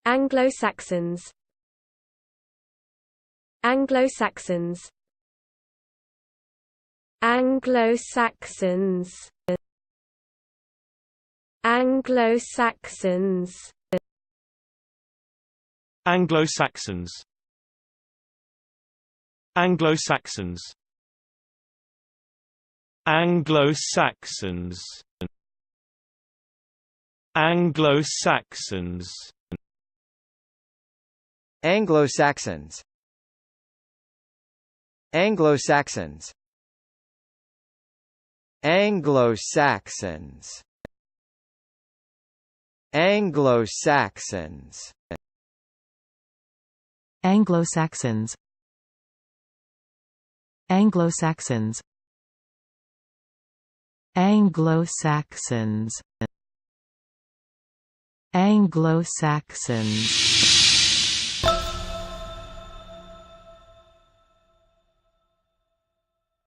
Anglo-Saxons. Anglo-Saxons. Anglo-Saxons. Anglo-Saxons. Anglo-Saxons. Anglo-Saxons. Anglo-Saxons. Anglo-Saxons. Anglo-Saxons. Anglo-Saxons. Anglo-Saxons. Anglo-Saxons. Anglo-Saxons. Anglo-Saxons. Anglo-Saxons. Anglo-Saxons.